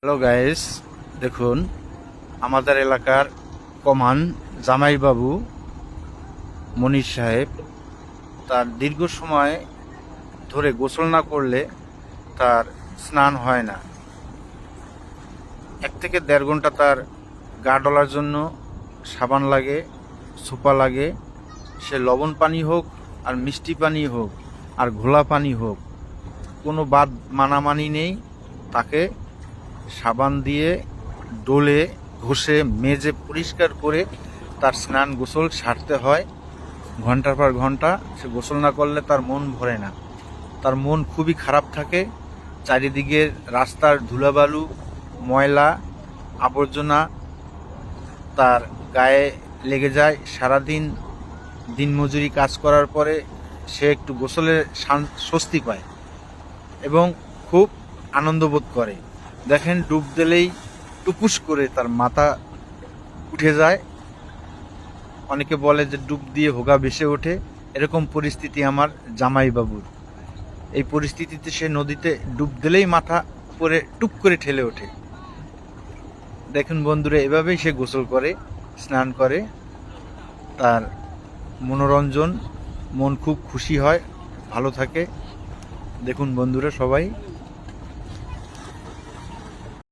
Hello guys, দেখুন আমাদের এলাকার কমান জামাইবাবু মনির সাহেব তার দীর্ঘ সময় ধরে গোসল না করলে তার স্নান হয় না। 1 থেকে 1.5 ঘন্টা তার গা ডলার জন্য সাবান লাগে, সোপা লাগে। সে লবণ পানি হোক আর মিষ্টি পানি হোক আর ঘোলা পানি হোক, কোনো বাদ মানামানি নেই। তাকে সাবান দিয়ে ডলে ঘষে মেজে পরিষ্কার করে তার স্নান গোসল সারতে হয়। ঘন্টার পর ঘন্টা সে গোসল না করলে তার মন ভরে না, তার মন খুবই খারাপ থাকে। চারিদিকের রাস্তার ধুলাবালু, ময়লা, আবর্জনা তার গায়ে লেগে যায়। সারাদিন দিনমজুরি কাজ করার পরে সে একটু গোসলে স্বস্তি পায় এবং খুব আনন্দ বোধ করে। দেখেন, ডুব দিলেই টুপুস করে তার মাথা উঠে যায়। অনেকে বলে যে ডুব দিয়ে হোগা ভেসে ওঠে। এরকম পরিস্থিতি আমার জামাইবাবুর। এই পরিস্থিতিতে সে নদীতে ডুব দিলেই মাথা উপরে টুপ করে ঠেলে ওঠে। দেখুন বন্ধুরা, এভাবেই সে গোসল করে, স্নান করে। তার মনোরঞ্জন, মন খুব খুশি হয়, ভালো থাকে। দেখুন বন্ধুরা সবাই।